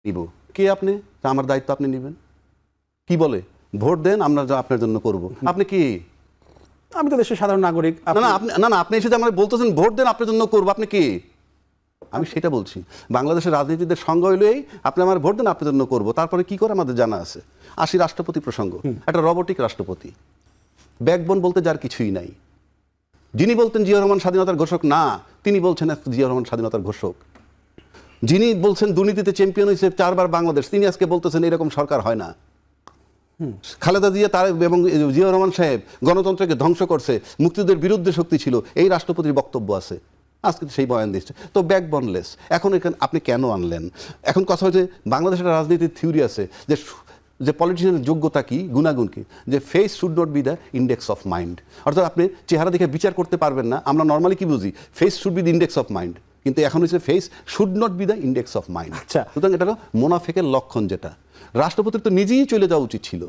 নিব। কে আপনি? আমার দায়িত্ব আপনি নেবেন? কি বলে ভোট দেন, আমরা আপনার জন্য করব। আপনি কি? আমি তো দেশের সাধারণ নাগরিক। না, আপনি এসে আমার বলতেছেন ভোট দেন আপনার জন্য করবো। আপনি কি? আমি সেটা বলছি। বাংলাদেশের রাজনীতিদের সঙ্গ হইলেই আপনি আমার ভোট দেন আপনার জন্য করবো। তারপরে কি করে আমাদের জানা আছে। আসি রাষ্ট্রপতি প্রসঙ্গ। একটা রোবটিক রাষ্ট্রপতি, ব্যাকবোন বলতে যার কিছুই নাই। যিনি বলতেন জিয়া রহমান স্বাধীনতার ঘোষক না, তিনি বলছেন জিয়া রহমান স্বাধীনতার ঘোষক। যিনি বলছেন দুর্নীতিতে চ্যাম্পিয়ন হয়েছে 4 বার বাংলাদেশ, তিনি আজকে বলতেছেন এরকম সরকার হয় না। খালেদা জিয়া তার এবং জিয়া রহমান সাহেব গণতন্ত্রকে ধ্বংস করছে, মুক্তিযুদ্ধের বিরুদ্ধে শক্তি ছিল, এই রাষ্ট্রপতির বক্তব্য আছে। আজকে সেই বয়ান দিচ্ছে তো ব্যাকবোনলেস। এখন এখানে আপনি কেন আনলেন? এখন কথা হচ্ছে বাংলাদেশের রাজনীতির থিওরি আছে যে পলিটিশিয়ানের যোগ্যতা কি, গুণাগুণ কি, যে face should not be the index of mind. অর্থাৎ আপনি চেহারা দেখে বিচার করতে পারবেন না। আমরা নর্মালি কি বুঝি, face should be the index of mind, কিন্তু এখন হচ্ছে face should not be the index of mind. সুতরাং এটা হলো মোনাফেকের লক্ষণ। যেটা রাষ্ট্রপতির তো নিজেই চলে যাওয়া উচিত ছিল,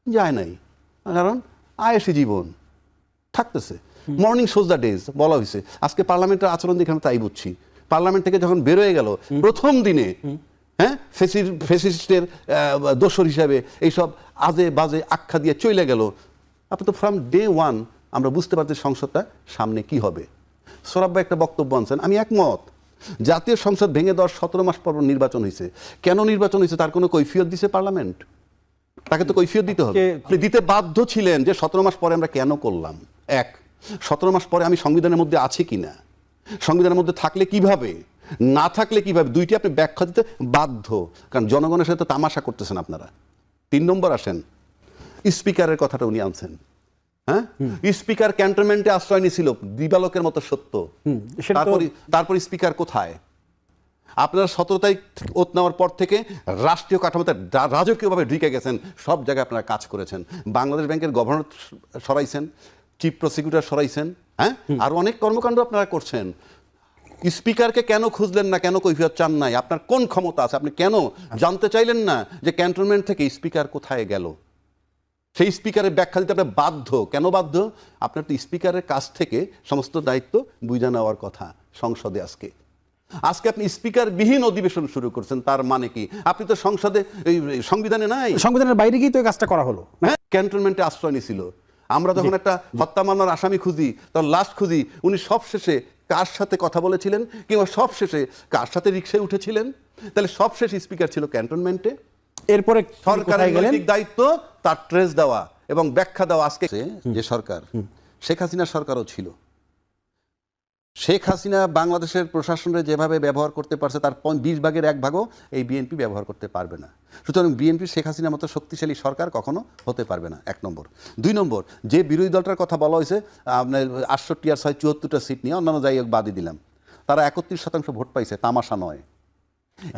যায় নাই, কারণ আয়েসি জীবন থাকতেছে। মর্নিং শোজ দ্য ডেজ বলা হয়েছে। আজকে পার্লামেন্টের আচরণ দেখে আমি তাই বুঝছি। পার্লামেন্ট থেকে যখন বেরোয় গেল প্রথম দিনে, হ্যাঁ, ফেসিস্টের দোসর হিসাবে এইসব আজে বাজে আখ্যা দিয়ে চলে গেল। আপনি তো ফ্রম ডে ওয়ান আমরা বুঝতে পারছি সংসদটা সামনে কি হবে। সোহরাব ভাই একটা বক্তব্য আনছেন, আমি একমত। জাতীয় সংসদ ভেঙে 17 মাস পর নির্বাচন হয়েছে। কেন নির্বাচন হয়েছে তার কোনো কৈফিয়ত দিছে পার্লামেন্ট? তাকে তো কৈফিয়ত দিতে হবে। দিতে বাধ্য ছিলেন যে 17 মাস পরে আমরা কেন করলাম। 17 মাস পরে আমি সংবিধানের মধ্যে আছি কিনা, সংবিধানের মধ্যে থাকলে কিভাবে, না থাকলে কিভাবে, দুইটি আপনি ব্যাখ্যা দিতে বাধ্য। কারণ জনগণের সাথে তামাশা করতেছেন আপনারা। 3 নম্বর আসেন, স্পিকারের কথাটা উনি আনছেন। হ্যাঁ, স্পিকার ক্যান্টনমেন্টে আশ্রয় নিয়েছিল, দিবালোকের মতো সত্য। তারপর স্পিকার কোথায়? আপনারা 17 তারিখ ওত নেওয়ার পর থেকে রাষ্ট্রীয় কাঠামোতে রাজকীয়ভাবে ঢুকে গেছেন। সব জায়গায় আপনারা কাজ করেছেন। বাংলাদেশ ব্যাংকের গভর্নর সরাইছেন, চিফ প্রসিকিউটর সরাইছেন, হ্যাঁ, আর অনেক কর্মকাণ্ড আপনারা করছেন। স্পিকারকে কেন খুঁজলেন না, কেন কৈফিয়ত চান নাই? আপনার কোন ক্ষমতা আছে? আপনি কেন জানতে চাইলেন না যে ক্যান্টনমেন্ট থেকে স্পিকার কোথায় গেল? সেই স্পিকারের ব্যাখ্যা দিতে আপনার বাধ্য। কেন বাধ্য? আপনার তো স্পিকারের কাছ থেকে সমস্ত দায়িত্ব বুঝে নেওয়ার কথা সংসদে। আজকে আপনি স্পিকার বিহীন অধিবেশন শুরু করছেন। তার মানে কি? আপনি তো সংসদে, সংবিধানে নাই, সংবিধানের বাইরে গিয়ে তো এই কাজটা করা হলো। হ্যাঁ, ক্যান্টনমেন্টে আশ্রয় নিয়েছিল। আমরা যখন একটা হত্যা মামলার আসামি খুঁজি, তখন লাস্ট খুঁজি, উনি সবশেষে কার সাথে কথা বলেছিলেন, কিংবা সবশেষে কার সাথে রিক্সায় উঠেছিলেন। তাহলে সবশেষ স্পিকার ছিল ক্যান্টনমেন্টে। এরপরে সরকারের নৈতিক দায়িত্ব তার ট্রেস দেওয়া এবং ব্যাখ্যা দেওয়া। আজকে যে সরকার, শেখ হাসিনার সরকারও ছিল। শেখ হাসিনা বাংলাদেশের প্রশাসনের যেভাবে ব্যবহার করতে পারছে, তার 20 ভাগের 1 ভাগও এই বিএনপি ব্যবহার করতে পারবে না। সুতরাং বিএনপি শেখ হাসিনার মতো শক্তিশালী সরকার কখনো হতে পারবে না, 1 নম্বর। 2 নম্বর, যে বিরোধী দলটার কথা বলা হয়েছে আপনার 68 আর 74টা সিট নিয়ে, অন্যান্য যাই হোক বাদই দিলাম, তারা 31% ভোট পাইছে। তামাশা নয়।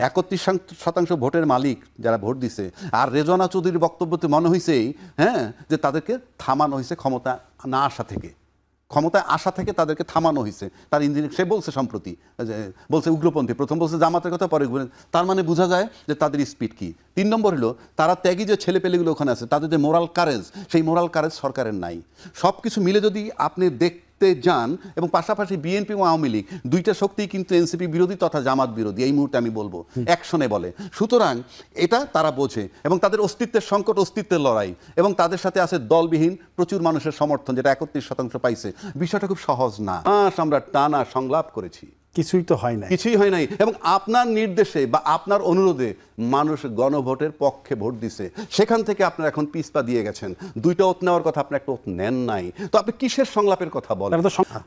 31% ভোটের মালিক যারা ভোট দিছে। আর রেজওয়ানা চৌধুরীর বক্তব্যতে মনে হয়েছেই, হ্যাঁ, যে তাদেরকে থামানো হয়েছে ক্ষমতা না আসা থেকে, ক্ষমতায় আসা থেকে তাদেরকে থামানো হয়েছে। তার ইঞ্জিনিয়ার সে বলছে সম্প্রতি, বলছে উগ্রপন্থী, প্রথম বলছে জামাতের কথা, পরে তার মানে বোঝা যায় যে তাদের স্পিড কি। 3 নম্বর হলো, তারা ত্যাগী যে ছেলেপেলেগুলো ওখানে আছে, তাদের যে মোরাল কারেজ, সেই মোরাল কারেজ সরকারের নাই। সব কিছু মিলে যদি আপনি দেখতে যান, এবং পাশাপাশি বিএনপি ও আওয়ামী লীগ দুইটা শক্তিই কিন্তু এনসিপি বিরোধী তথা জামাত বিরোধী, এই মুহূর্তে আমি বলবো অ্যাকশনে বলে। সুতরাং এটা তারা বোঝে, এবং তাদের অস্তিত্বের সংকট, অস্তিত্বের লড়াই, এবং তাদের সাথে আছে দলবিহীন প্রচুর মানুষের সমর্থন, যেটা 31% পাইছে। বিষয়টা খুব সহজ না। আমরা টানা সংলাপ করেছি, কিছুই তো হয় না, কিছুই হয় নাই। এবং আপনার নির্দেশে বা আপনার অনুরোধে মানুষ গণভোটের পক্ষে ভোট দিছে। সেখান থেকে আপনারা এখন পিছপা দিয়ে গেছেন। 2টা ওত নেওয়ার কথা, আপনি একটা ওত নেন নাই। তো আপনি কিসের সংলাপের কথা বলেন?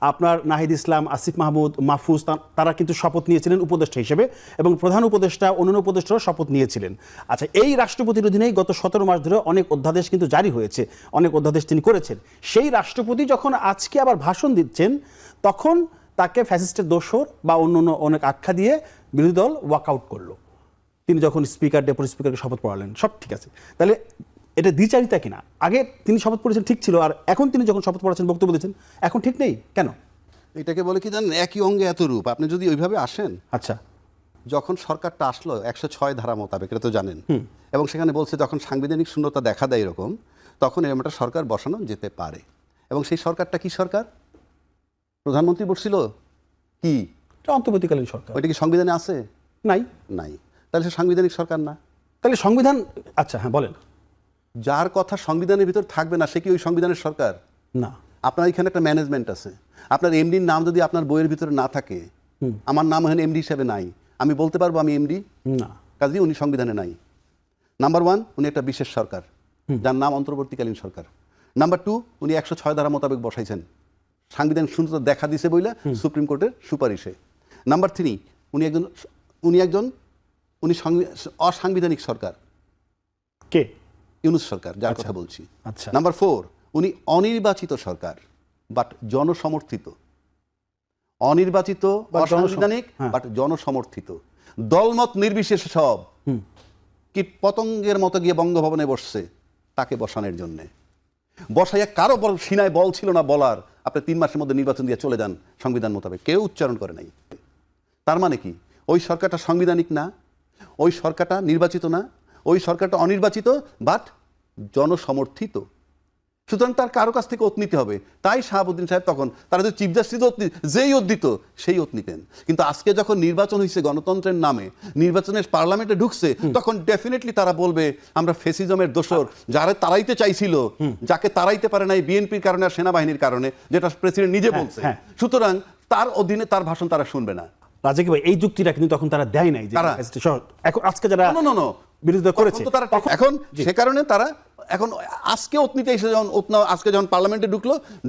আপনার নাহিদ ইসলাম, আসিফ মাহমুদ, মাহফুজ, তারা কিন্তু শপথ নিয়েছিলেন উপদেষ্টা হিসেবে, এবং প্রধান উপদেষ্টা, অন্যান্য উপদেষ্টারাও শপথ নিয়েছিলেন। আচ্ছা, এই রাষ্ট্রপতির অধীনেই গত 17 মাস ধরে অনেক অধ্যাদেশ কিন্তু জারি হয়েছে, অনেক অধ্যাদেশ তিনি করেছেন। সেই রাষ্ট্রপতি যখন আজকে আবার ভাষণ দিচ্ছেন, তখন তাকে ফ্যাসিস্টের দোসর বা অন্য অনেক আখ্যা দিয়ে বিরোধী দল ওয়াকআউট করলো। তিনি যখন স্পিকার, ডেপুটি স্পিকারকে শপথ পড়ালেন, সব ঠিক আছে। তাহলে এটা দ্বিচারিতা কিনা? আগে তিনি শপথ পড়েছেন ঠিক ছিল, আর এখন তিনি যখন শপথ পড়াচ্ছেন, বক্তব্য দিচ্ছেন, এখন ঠিক নেই কেন? এটাকে বলে কি জানেন, একই অঙ্গে এত রূপ। আপনি যদি ওইভাবে আসেন, আচ্ছা, যখন সরকারটা আসলো 106 ধারা মোতাবেক, এটা তো জানেন, এবং সেখানে বলছে যখন সাংবিধানিক শূন্যতা দেখা দেয় এরকম, তখন এরকম একটা সরকার বসানো যেতে পারে। এবং সেই সরকারটা কি সরকার? প্রধানমন্ত্রী বসছিল কি? অন্তর্বর্তীকালীন সরকার। ওইটা কি সংবিধানে আছে? নাই। নাই। তাহলে সে সাংবিধানিক সরকার না। তাহলে সংবিধান, আচ্ছা হ্যাঁ বলেন। যার কথা সংবিধানের ভিতর থাকবে না সে কি ওই সংবিধানের সরকার? না। আপনার এখানে একটা ম্যানেজমেন্ট আছে, আপনার এমডির নাম যদি আপনার বইয়ের ভিতরে না থাকে, আমার নাম এখানে এমডি হিসেবে নাই, আমি বলতে পারবো আমি এমডি? না। কাজেই উনি সংবিধানে নাই। নাম্বার 1, উনি একটা বিশেষ সরকার যার নাম অন্তর্বর্তীকালীন সরকার। নাম্বার 2, উনি 106 ধারা মোতাবেক বসাইছেন, সাংবিধানিক শূন্যতা দেখা দিছে বইলা সুপ্রিম কোর্টের সুপারিশে। নাম্বার 3, উনি অসাংবিধানিক সরকার, কে? ইউনূস সরকার যার কথা বলছি। আচ্ছা। নাম্বার 4, উনি অনির্বাচিত সরকার বাট জনসমর্থিত, অনির্বাচিত অসাংবিধানিক বাট জনসমর্থিত, দলমত নির্বিশেষে সব কীট পতঙ্গের মতো গিয়ে বঙ্গভবনে বসছে তাকে বসানোর জন্যে। বসাইয়া কারো সিনায় বল ছিল না বলার আপনি 3 মাসের মধ্যে নির্বাচন দিয়ে চলে যান সংবিধান মোতাবেক, কেউ উচ্চারণ করে নাই। তার মানে কি ওই সরকারটা সাংবিধানিক না, ওই সরকারটা নির্বাচিত না, ওই সরকারটা অনির্বাচিত বাট জনসমর্থিত। সুতরাং তার কারো কাছ থেকে ওত নিতে হবে। তাই শাহাবুদ্দিন সাহেব তখন তারা যদি চিফ জাস্টিস যেই ওত দিত সেই ওত নিতেন। কিন্তু আজকে যখন নির্বাচন হয়েছে গণতন্ত্রের নামে, নির্বাচনের পার্লামেন্টে ঢুকছে, তখন ডেফিনেটলি তারা বলবে আমরা ফেসিজমের দোসর, যারা তারাইতে চাইছিল, যাকে তারাইতে পারে নাই বিএনপির কারণে আর সেনাবাহিনীর কারণে, যেটা প্রেসিডেন্ট নিজে বলছে। সুতরাং তার অধীনে তার ভাষণ তারা শুনবে না। রাজাকি ভাই, এই যুক্তিটা কিন্তু তখন তারা দেয় নাই যে এখন আজকে যারা বিরোধিতা করেছে এখন সে কারণে তারা এখন আজকে অতনিতে এসে যখন আজকে যখন পার্লামেন্টে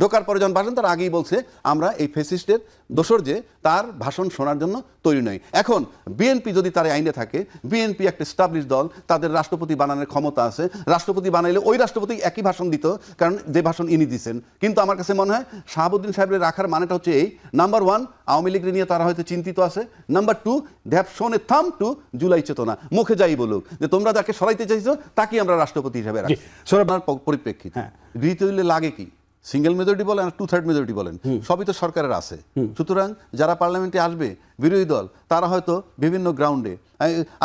ঢোকার পরে যখন ভাষণ, তার আগেই বলছে আমরা এই ফ্যাসিস্টের দোসর যে তার ভাষণ শোনার জন্য তৈরি নই। এখন বিএনপি যদি তার আইনে থাকে, বিএনপি একটা স্টাবলিশ দল, তাদের রাষ্ট্রপতি বানানোর ক্ষমতা আছে, রাষ্ট্রপতি বানাইলে ওই রাষ্ট্রপতি একই ভাষণ দিত, কারণ যে ভাষণ ইনি দিচ্ছেন। কিন্তু আমার কাছে মনে হয় শাহাবুদ্দিন সাহেবের রাখার মানেটা হচ্ছে এই, নাম্বার 1, আওয়ামী লীগের নিয়ে তারা হয়তো চিন্তিত আছে, নাম্বার 2, দে হ্যাভ শোন এ থাম টু জুলাই চেতনা, মুখে যাই বলুক যে তোমরা যাকে সরাইতে চাইছো তাকেই আমরা রাষ্ট্রপতি হিসেবে রাখি। পরিপ্রেক্ষিতে বিরোধী হইলে লাগে কি, সিঙ্গেল মেজরিটি বলেন আর 2/3 মেজরিটি বলেন, সবই তো সরকারের আছে। সুতরাং যারা পার্লামেন্টে আসবে বিরোধী দল, তারা হয়তো বিভিন্ন গ্রাউন্ডে,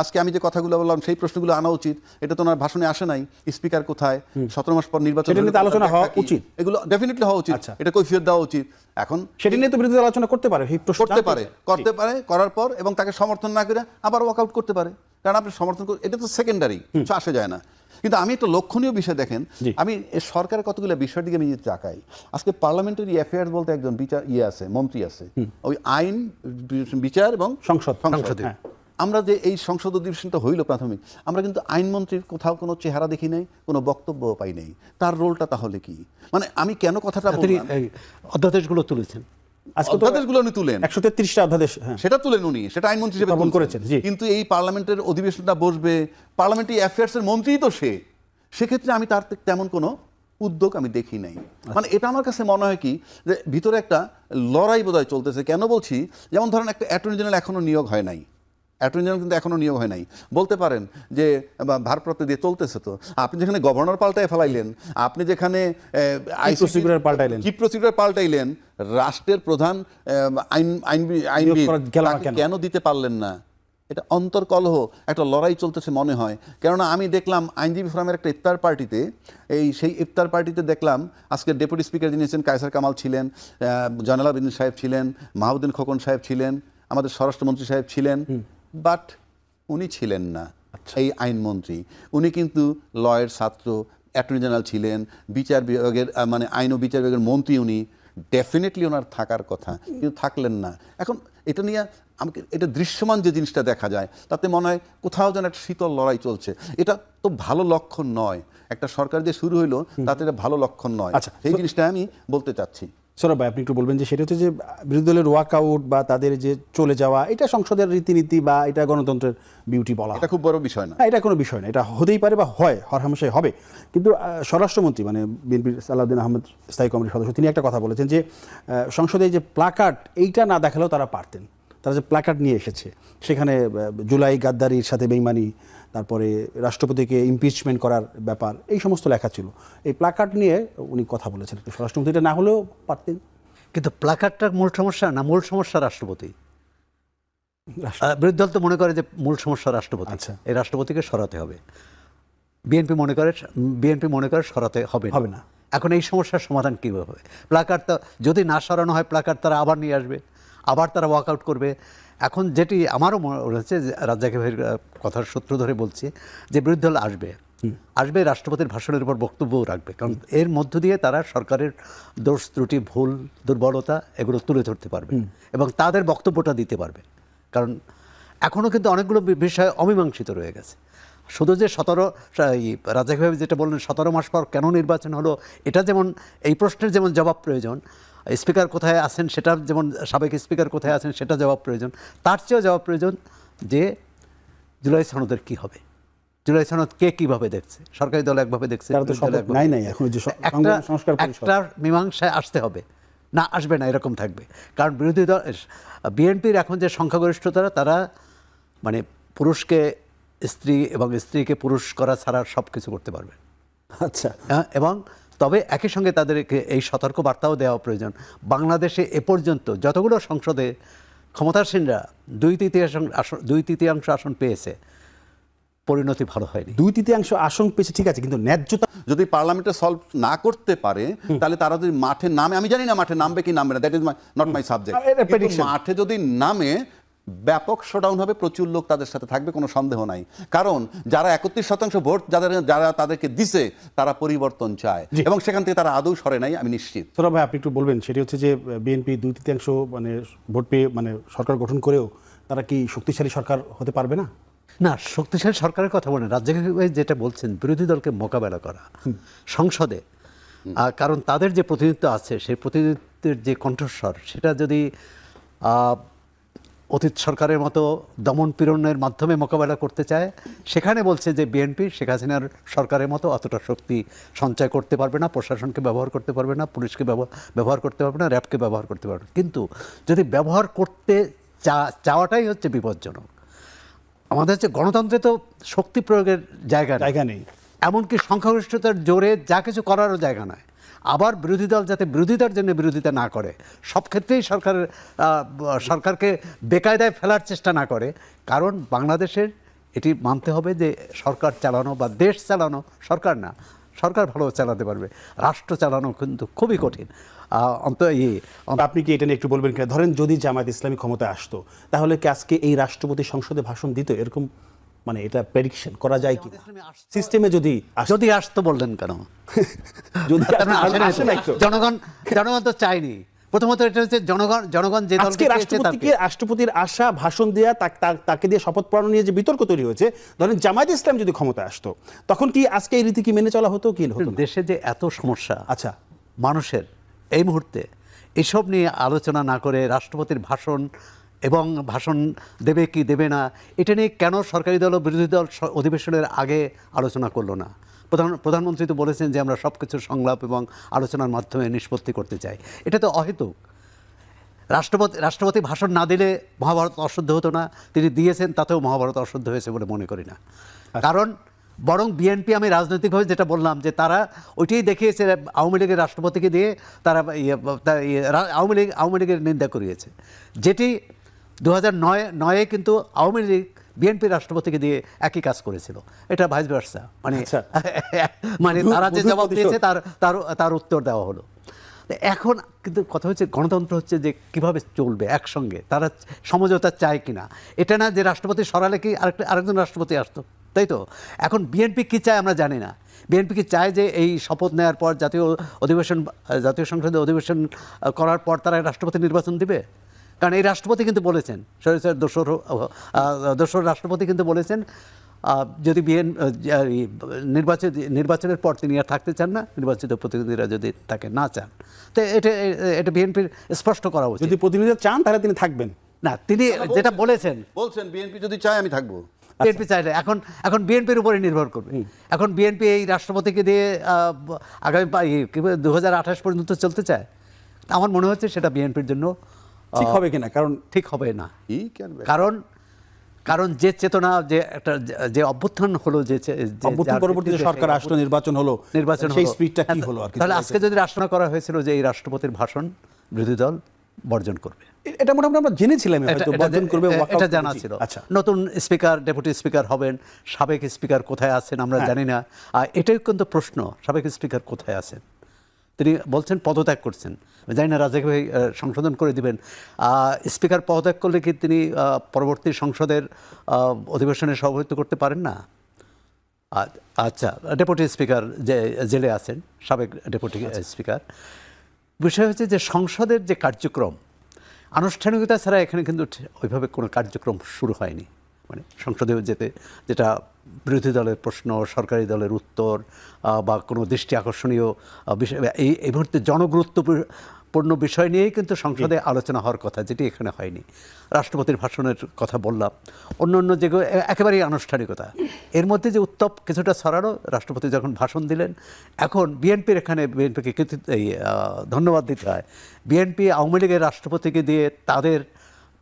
আজকে আমি যে কথাগুলো বললাম সেই প্রশ্নগুলো আনা উচিত। এটা তো ওনার ভাষণে আসে নাই, স্পিকার কোথায়, 17 মাস পর নির্বাচন আলোচনা হওয়া উচিত, এগুলো ডেফিনেটলি হওয়া উচিত, এটা কৈফিয়ত দেওয়া উচিত। এখন সেটা নিয়ে তো বিরোধী দল আলোচনা করতে পারে, করতে পারে, করার পর এবং তাকে সমর্থন না করে আবার ওয়াকআউট করতে পারে, কারণ আপনি সমর্থন এটা তো সেকেন্ডারি, আসে যায় না। কিন্তু আমি একটা লক্ষণীয় বিষয় দেখেন, আমি সরকারের কতগুলো বিষয়ের দিকে আমি যদি তাকাই, আজকে পার্লামেন্টারি অ্যাফেয়ার্স বলতে একজন বিচার আছে, মন্ত্রী আছে, ওই আইন বিচার এবং সংসদে। আমরা যে এই সংসদ অধিবেশনটা হইল প্রাথমিক, আমরা কিন্তু আইনমন্ত্রীর কোথাও কোনো চেহারা দেখি নাই, কোনো বক্তব্য পাই নাই। তার রোলটা তাহলে কি? মানে আমি কেন কথাটা বললাম, অধ্যাদেশগুলো তুলেছেন, অধ্যাদেশগুলো উনি তুলেন, 133টা অধ্যাদেশ সেটা তুলেন উনি, সেটা আইনমন্ত্রী হিসেবে করেছেন। কিন্তু এই পার্লামেন্টের অধিবেশনটা বসবে, পার্লামেন্টারি অ্যাফেয়ার্সের মন্ত্রীই তো সে, সেক্ষেত্রে আমি তার তেমন কোনো উদ্যোগ আমি দেখি নাই। মানে এটা আমার কাছে মনে হয় কি যে ভিতরে একটা লড়াই বোধহয় চলতেছে। কেন বলছি, যেমন ধরেন একটা অ্যাটর্নি জেনারেল এখনো নিয়োগ হয় নাই, অ্যাটর্নি জেনারেল কিন্তু এখনো নিয়োগ হয় নাই। বলতে পারেন যে ভারপ্রাপ্ত দিয়ে চলতেছে, তো আপনি যেখানে গভর্নর পাল্টায় ফেলাইলেন, আপনি যেখানে চিফ প্রসিকিউটর পাল্টাইলেন, রাষ্ট্রের প্রধান আইনবিদ কেন দিতে পারলেন না? এটা অন্তর্কলহ, একটা লড়াই চলতেছে মনে হয়। কেননা আমি দেখলাম আইনজীবী ফোরামের একটা ইফতার পার্টিতে, সেই ইফতার পার্টিতে দেখলাম আজকে ডেপুটি স্পিকার যিনি ছিলেন কায়সার কামাল ছিলেন, জয়নাল আবেদিন সাহেব ছিলেন, মাহমুদ্দিন খোকন সাহেব ছিলেন, আমাদের স্বরাষ্ট্রমন্ত্রী সাহেব ছিলেন, বাট উনি ছিলেন না এই আইনমন্ত্রী। উনি কিন্তু লয়ের ছাত্র, অ্যাটর্নি জেনারেল ছিলেন, বিচার বিভাগের মানে আইন ও বিচার বিভাগের মন্ত্রী উনি, ডেফিনেটলি ওনার থাকার কথা, কিন্তু থাকলেন না। এখন এটা নিয়ে আমাকে এটা দৃশ্যমান যে জিনিসটা দেখা যায়, তাতে মনে হয় কোথাও যেন একটা শীতল লড়াই চলছে। এটা তো ভালো লক্ষণ নয়, একটা সরকার যে শুরু হইলো তাতে এটা ভালো লক্ষণ নয়। সেই জিনিসটা আমি বলতে চাচ্ছি। সৌরভ ভাই, আপনি একটু বলবেন যে সেটা হচ্ছে যে বিরোধী দলের ওয়াকআউট বা তাদের যে চলে যাওয়া, এটা সংসদের রীতিনীতি বা এটা গণতন্ত্রের বিউটি বলা, এটা খুব বড় বিষয় না, এটা কোনো বিষয় না, এটা হতেই পারে বা হয়, হরহামেশাই হবে। কিন্তু স্বরাষ্ট্রমন্ত্রী মানে বিএনপির সালাউদ্দিন আহমেদ স্থায়ী কমিটির সদস্য, তিনি একটা কথা বলেছেন যে সংসদে যে প্লাকার্ড এইটা না দেখালেও তারা পারতেন। তারা যে প্লাকার্ড নিয়ে এসেছে, সেখানে জুলাই গাদ্দারির সাথে বেইমানি, তারপরে রাষ্ট্রপতিকে ইমপিচমেন্ট করার ব্যাপার, এই সমস্ত লেখা ছিল। এই প্লাকার্ড নিয়ে উনি কথা বলেছেন, স্বরাষ্ট্রমন্ত্রী, এটা না হলেও পারতেন। কিন্তু প্লাকার্ডটার মূল সমস্যা না, মূল সমস্যা রাষ্ট্রপতি। বিরোধী দল তো মনে করে যে মূল সমস্যা রাষ্ট্রপতি, এই রাষ্ট্রপতিকে সরাতে হবে। বিএনপি মনে করে সরাতে হবে না। এখন এই সমস্যার সমাধান কীভাবে হবে? প্লাকার্ড যদি না সরানো হয়, প্লাকার্ড তারা আবার নিয়ে আসবে, আবার তারা ওয়াকআউট করবে। এখন যেটি আমারও মনে হচ্ছে যে রাজ্জাক ভাইয়ের কথার সূত্র ধরে বলছি যে বিরোধী দল আসবে রাষ্ট্রপতির ভাষণের উপর বক্তব্যও রাখবে, কারণ এর মধ্য দিয়ে তারা সরকারের দোষ ত্রুটি ভুল দুর্বলতা এগুলো তুলে ধরতে পারবে এবং তাদের বক্তব্যটা দিতে পারবে। কারণ এখনও কিন্তু অনেকগুলো বিষয় অমীমাংসিত রয়ে গেছে। শুধু যে রাজ্জাক ভাই যেটা বললেন 17 মাস পর কেন নির্বাচন হলো, এটা যেমন এই প্রশ্নের যেমন জবাব প্রয়োজন, স্পিকার কোথায় আছেন সেটার যেমন সাবেক স্পিকার কোথায় আছেন সেটা জবাব প্রয়োজন, তার চেয়েও জবাব প্রয়োজন যে জুলাই সনদের কী হবে, জুলাই সনদ কে কীভাবে দেখছে, সরকারি দল একভাবে দেখছে, একটা মীমাংসায় আসতে হবে, না আসবে না এরকম থাকবে। কারণ বিরোধী দল বিএনপির এখন যে সংখ্যাগরিষ্ঠতা তারা মানে পুরুষকে স্ত্রী এবং স্ত্রীকে পুরুষ করা ছাড়া সব কিছু করতে পারবে। আচ্ছা, এবং তবে একই সঙ্গে তাদেরকে এই সতর্ক বার্তাও দেওয়া প্রয়োজন, বাংলাদেশে এ পর্যন্ত যতগুলো সংসদে ক্ষমতাসীনরা 2/3 আসন পেয়েছে, পরিণতি ভালো হয়নি। 2/3 আসন পেয়েছে ঠিক আছে, কিন্তু ন্যায্যতা যদি পার্লামেন্টে সলভ না করতে পারে তাহলে তারা যদি মাঠে নামে, আমি জানি না মাঠে নামবে কি নামবে না, that is not my subject, মাঠে যদি নামে ব্যাপক শোডাউন হবে, প্রচুর লোক তাদের সাথে থাকবে, কোনো সন্দেহ নাই। কারণ যারা 31% ভোট যারা তাদেরকে দিছে তারা পরিবর্তন চায় এবং সেখান থেকে তারা আদৌ সরে নাই, আমি নিশ্চিত। তোরা ভাই আপনি একটু বলবেন, সেটি হচ্ছে যে বিএনপি 2/3 মানে ভোট পেয়ে মানে সরকার গঠন করেও তারা কি শক্তিশালী সরকার হতে পারবে না? না, শক্তিশালী সরকারের কথা বলেন, রাজ্জাক ভাই যেটা বলছেন বিরোধী দলকে মোকাবেলা করা সংসদে, কারণ তাদের যে প্রতিনিধিত্ব আছে সেই প্রতিনিধিত্বের যে কণ্ঠস্বর সেটা যদি অতীত সরকারের মতো দমন পীড়নের মাধ্যমে মোকাবেলা করতে চায়, সেখানে বলছে যে বিএনপি শেখ হাসিনার সরকারের মতো অতটা শক্তি সঞ্চয় করতে পারবে না, প্রশাসনকে ব্যবহার করতে পারবে না, পুলিশকে ব্যবহার করতে পারবে না, র্যাবকে ব্যবহার করতে পারবে না। কিন্তু যদি ব্যবহার করতে চাওয়াটাই হচ্ছে বিপজ্জনক। আমাদের হচ্ছে গণতন্ত্রে তো শক্তি প্রয়োগের জায়গা নেই, এমনকি সংখ্যাগরিষ্ঠতার জোরে যা কিছু করারও জায়গা নয়। আবার বিরোধী দল যাতে বিরোধিতার জন্য বিরোধিতা না করে, সব ক্ষেত্রেই সরকারকে বেকায়দায় ফেলার চেষ্টা না করে। কারণ বাংলাদেশের এটি মানতে হবে যে সরকার চালানো বা দেশ চালানো, সরকার না, সরকার ভালো চালাতে পারবে, রাষ্ট্র চালানো কিন্তু খুবই কঠিন। আপনি কি এটা নিয়ে একটু বলবেন কিনা? ধরেন যদি জামায়াত ইসলামী ক্ষমতায় আসতো, তাহলে কি আজকে এই রাষ্ট্রপতি সংসদে ভাষণ দিত? এরকম মানে এটা প্রেডিকশন করা যায় কি সিস্টেমে? যদি আসতো বললেন কেন? যদি জনগণ তো চায়নি। প্রথমত এটা হচ্ছে জনগণ যে দলকে রাষ্ট্রপতির আশা ভাষণ দেয়া, তাকে দিয়ে শপথ পড়ানো নিয়ে যে বিতর্ক তৈরি হয়েছে, ধরেন জামায়াত ইসলাম যদি ক্ষমতায় আসতো তখন কি আজকে এই রীতি কি মেনে চলা হতো কি হতো? দেশে যে এত সমস্যা আচ্ছা মানুষের এই মুহূর্তে, এসব নিয়ে আলোচনা না করে রাষ্ট্রপতির ভাষণ এবং ভাষণ দেবে কি দেবে না এটা নিয়ে কেন সরকারি দল ও বিরোধী দল অধিবেশনের আগে আলোচনা করলো না? প্রধানমন্ত্রী তো বলেছেন যে আমরা সব কিছু সংলাপ এবং আলোচনার মাধ্যমে নিষ্পত্তি করতে চাই। এটা তো অহেতুক। রাষ্ট্রপতি ভাষণ না দিলে মহাভারত অশুদ্ধ হতো না, তিনি দিয়েছেন তাতেও মহাভারত অশুদ্ধ হয়েছে বলে মনে করি না। কারণ বরং বিএনপি, আমি রাজনৈতিকভাবে যেটা বললাম যে তারা ওইটাই দেখিয়েছে, আওয়ামী লীগের রাষ্ট্রপতিকে দিয়ে তারা আওয়ামী লীগের নিন্দা করিয়েছে, যেটি 2009-এ কিন্তু আওয়ামী লীগ বিএনপির রাষ্ট্রপতিকে দিয়ে একই কাজ করেছিল। এটা ভাইস ভার্সা, মানে তারা যে জবাব দিয়েছে তার উত্তর দেওয়া হলো। এখন কিন্তু কথা হচ্ছে গণতন্ত্র হচ্ছে যে কিভাবে চলবে একসঙ্গে, তারা সমঝোতা চায় কিনা। এটা না যে রাষ্ট্রপতি সরালে কি আরেকজন রাষ্ট্রপতি আসতো, তাই তো? এখন বিএনপি কী চায় আমরা জানি না। বিএনপি কি চায় যে এই শপথ নেওয়ার পর জাতীয় সংসদে অধিবেশন করার পর তারা রাষ্ট্রপতি নির্বাচন দিবে? কারণ এই রাষ্ট্রপতি কিন্তু বলেছেন, দোসর রাষ্ট্রপতি কিন্তু বলেছেন যদি নির্বাচনের পর তিনি আর থাকতে চান না, নির্বাচিত প্রতিনিধিরা যদি তাকে না চান, তো এটা বিএনপির স্পষ্ট করা উচিত। যদি প্রতিনিধিরা চান তাহলে তিনি থাকবেন না, তিনি যেটা বলছেন বিএনপি যদি চায় আমি থাকবো। বিএনপি চাইলে এখন বিএনপির উপরে নির্ভর করবে। এখন বিএনপি এই রাষ্ট্রপতিকে দিয়ে আগামী 2028 পর্যন্ত চলতে চায়। আমার মনে হচ্ছে সেটা বিএনপির জন্য ঠিক হবে কিনা, কারণ ঠিক হবে না। কারণ যে চেতনা, যে অভ্যুত্থান হলো, যে পরবর্তীতে সরকার আসলো, নির্বাচন হলো, সেই স্পিডটা কি হলো? তাহলে আজকে যদি রাষ্ট্র করা হয়েছিল যে এই রাষ্ট্রপতির ভাষণ বিরোধী দল বর্জন করবে, এটা মোটামুটি আমরা জেনেছিলাম, এটা জানা ছিল। নতুন স্পিকার, ডেপুটি স্পিকার হবেন, সাবেক স্পিকার কোথায় আছেন আমরা জানি না। এটাই কিন্তু প্রশ্ন, সাবেক স্পিকার কোথায় আছেন? তিনি বলছেন পদত্যাগ করছেন। জানি না রাজাক ভাই সংশোধন করে দিবেন। স্পিকার পদত্যাগ করলে কি তিনি পরবর্তী সংসদের অধিবেশনে সভাপতিত্ব করতে পারেন না? আচ্ছা, ডেপুটি স্পিকার যে জেলে আছেন, সাবেক ডেপুটি স্পিকার। বিষয় হচ্ছে যে সংসদের যে কার্যক্রম, আনুষ্ঠানিকতা ছাড়া এখানে কিন্তু ওইভাবে কোনো কার্যক্রম শুরু হয়নি। মানে সংসদে যেটা বিরোধী দলের প্রশ্ন, সরকারি দলের উত্তর বা কোনো দৃষ্টি আকর্ষণীয় বিষয়, এই মুহূর্তে জনগুরুত্বপূর্ণ বিষয় নিয়েই কিন্তু সংসদে আলোচনা হওয়ার কথা, যেটি এখানে হয়নি। রাষ্ট্রপতির ভাষণের কথা বললাম, অন্য যেগুলো একেবারেই আনুষ্ঠানিকতা। এর মধ্যে যে উত্তপ কিছুটা ছড়ানো, রাষ্ট্রপতি যখন ভাষণ দিলেন, এখন বিএনপির এখানে বিএনপিকে ধন্যবাদ দিতে হয়। বিএনপি আওয়ামী লীগের রাষ্ট্রপতিকে দিয়ে তাদের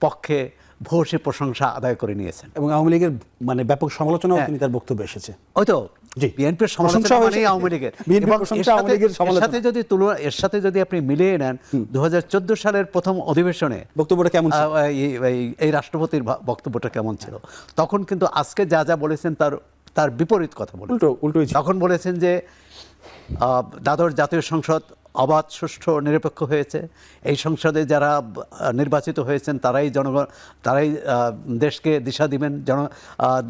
পক্ষে ভূয়সী প্রশংসা আদায় করে নিয়েছেন এবং আওয়ামী লীগের মানে ব্যাপক সমালোচনাও তিনি তার বক্তব্যে এসেছে। ওই তো জি, বিএনপির সমালোচনা মানেই আওয়ামী লীগের। এর সাথে যদি আপনি মিলিয়ে নেন 2014 সালের প্রথম অধিবেশনে বক্তব্যটা কেমন ছিল, এই রাষ্ট্রপতির বক্তব্যটা কেমন ছিল, তখন কিন্তু আজকে যা যা বলেছেন তার বিপরীত কথা বলেছেন। উল্টো তখন বলেছেন যে দ্বাদশ জাতীয় সংসদ অবাধ, সুষ্ঠু, নিরপেক্ষ হয়েছে। এই সংসদে যারা নির্বাচিত হয়েছেন তারাই দেশকে দিশা দিবেন,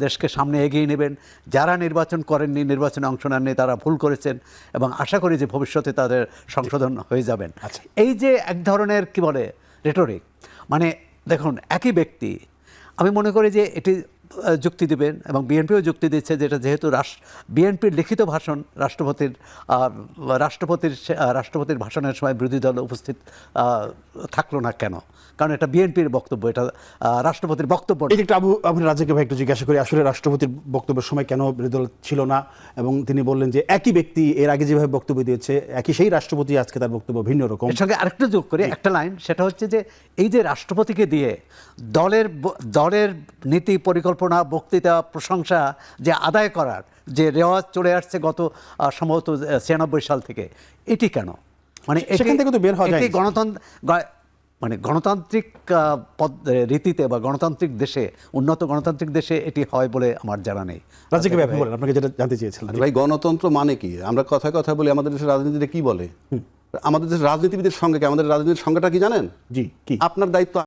দেশকে সামনে এগিয়ে নেবেন। যারা নির্বাচন করেননি, নির্বাচনে অংশ নেননি, তারা ভুল করেছেন এবং আশা করি যে ভবিষ্যতে তাদের সংশোধন হয়ে যাবেন। এই যে এক ধরনের কি বলে রেটরিক, মানে দেখুন একই ব্যক্তি, আমি মনে করি যে এটি যুক্তি দিবেন এবং বিএনপিও যুক্তি দিচ্ছে, যেটা যেহেতু বিএনপির লিখিত ভাষণ রাষ্ট্রপতির ভাষণের সময় বিরোধী দল উপস্থিত থাকলো না কেন? কারণ এটা বিএনপির বক্তব্য, এটা রাষ্ট্রপতির বক্তব্য। একটু আমি রাজাকে ভাই একটু জিজ্ঞাসা করি, আসলে রাষ্ট্রপতির বক্তব্যের সময় কেন বিরোধী দল ছিল না? এবং তিনি বললেন যে একই ব্যক্তি এর আগে যেভাবে বক্তব্য দিয়েছে, একই সেই রাষ্ট্রপতি আজকে তার বক্তব্য ভিন্ন রকম। এর সঙ্গে আরেকটা যোগ করে একটা লাইন, সেটা হচ্ছে যে এই যে রাষ্ট্রপতিকে দিয়ে দলের নীতি, পরিকল্পনা, বক্তৃতা, প্রশংসা যে আদায় করার যে রেওয়াজ চলে আসছে গত সম্ভবত 96 সাল থেকে, এটি কেন? মানে সেখান থেকে তো বের হওয়া যায়। গণতান্ত্রিক রীতিতে বা গণতান্ত্রিক দেশে, উন্নত গণতান্ত্রিক দেশে এটি হয় বলে আমার জানা নেই। রাজাকে ভাই আপনি বলেন, আপনাকে যেটা জানতে চেয়েছিলাম। ভাই, গণতন্ত্র মানে কি? আমরা কথায় কথা বলি আমাদের দেশের রাজনীতিটা কি বলে? আমাদের দেশের রাজনীতিবিদের সঙ্গে কি আমাদের রাজনীতির সংজ্ঞাটা কি জানেন? জি, কি? আপনার দায়িত্ব